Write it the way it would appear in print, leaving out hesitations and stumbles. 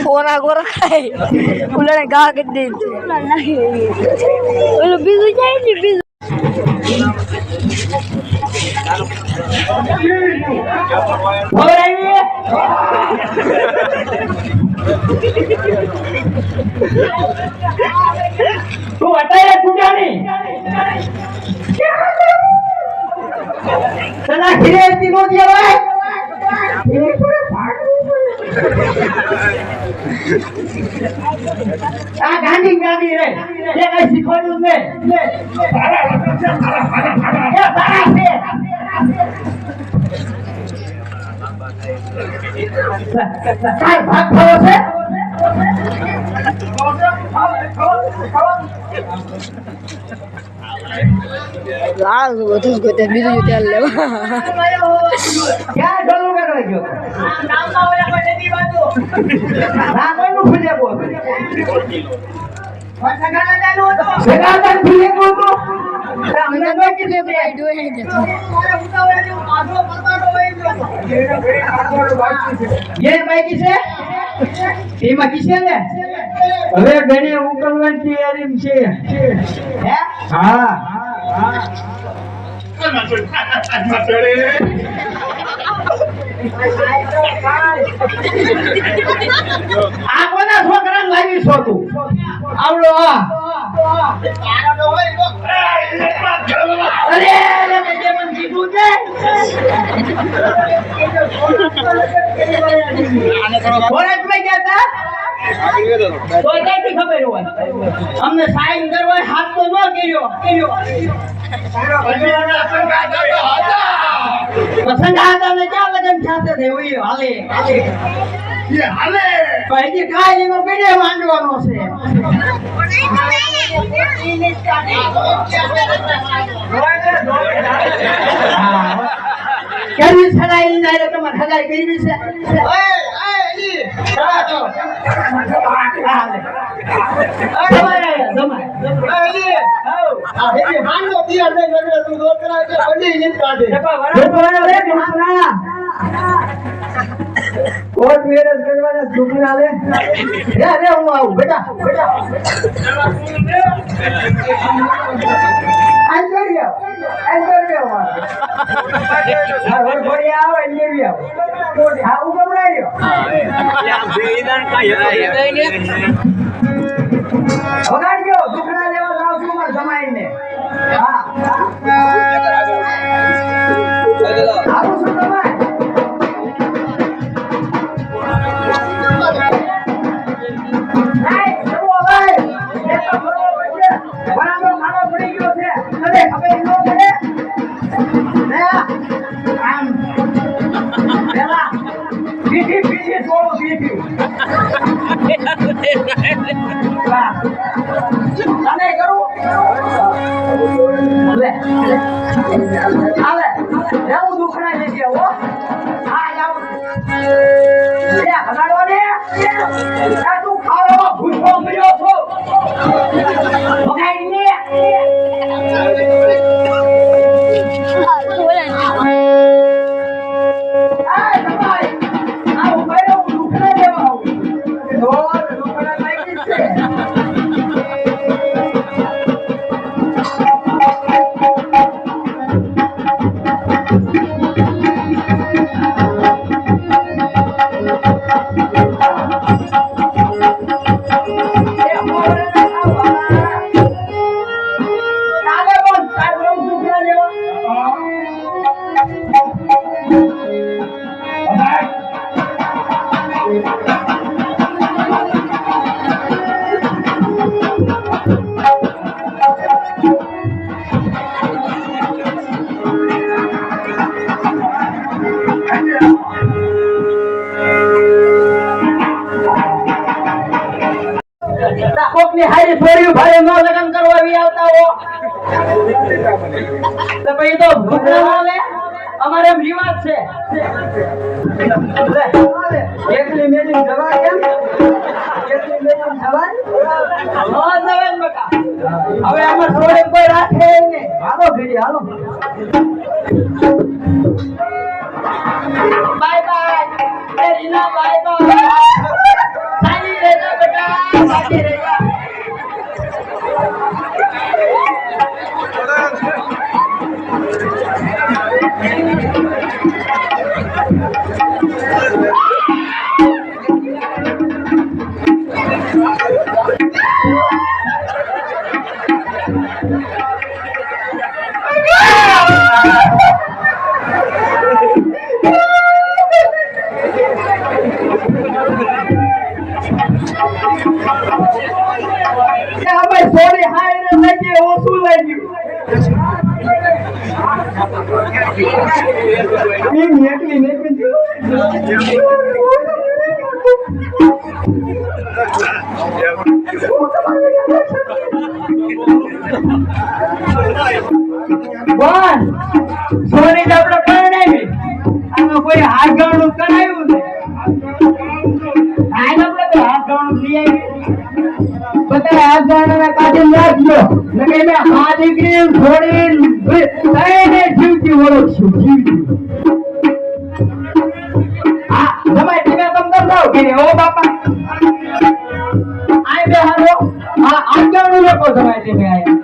Orang orang kai, ular gak gede, ular bisu jadi bisu. Tu ataya kudani. Sana khire tino dia bhai. Ini pura bhag. Ah Gandhi re. Ye kai sikhonu ne. Para ya para se. Kai bhag khao se. Lalu betul betul bisu jual lewa. क्या डलोगे रहो नाम ना होया कोई नहीं बाजू ना कोई नु खुले बोल सगाना जानो तो सगाना खुले बोल तो हमने कोई किसे वीडियो है देखो ये भाई किसे टीमा किसे ने હવે ઘણી ઉકલવાની તૈયારી છે હે હા આ કોના છોકરાને લાવી છો તું આવડો અરે મેં મન કીધું છે કોલેજ માં ગયા હતા તો કઈથી ખબર હોય અમને સાઈન કરવા હાથ તો ન કર્યો પસંદ હતા ને ક્યાં લગન થશે ને એવું હાલે હાલે ભાઈ કાઈ નો બેડે માંડવાનો છે કેવી સડાઈ ના રે તમાર હગાઈ કરવી છે કોટ મેરેજ કરવાના છોકરા લે રે હું આવું બેટા અંદરિયો હા વરઘોડી આવો અંદરિયો આવું ગમરાયો વગાડ્યો દુખડા લેવા જાવ છું માર જમાઈને હા આવું છું તમારે કોકની હારી છોડ્યું ભારે નો લગન કરવા આવી આવતા હો તો પછી તો ભૂખ ના હાલે અમારે એમ રિવાજ છે એકલી મેલી જવા કેમ એકલી મેલી જવા નો જવાય ને બકા હવે અમાર છોડે કોઈ રાખે ને હાલો ઘડી હાલો બાય બાય એ રીના બાય બાય સાની રહેજા બેટા સાની રહેજા થોડી હાઈ ને લઈ ઓછું લઈ ગયું એકલી બોલ સોરી આપણે પરણાવી આમાં કોઈ હાથ ગાણું કરાયું ને આને આપણે તો હાથ ગાણું લઈ આવી બધા હાથ ગાણું કાઢી નાખજો નકે મે હાથ દીકરી છોડી તઈને જીવતી ઓળખશું જીવતી હા જમાઈ તમે તમ કરજો કે ઓ બાપા આય બે હાલો હા હાથ ગાણું લોકો જમાઈ તમે આયા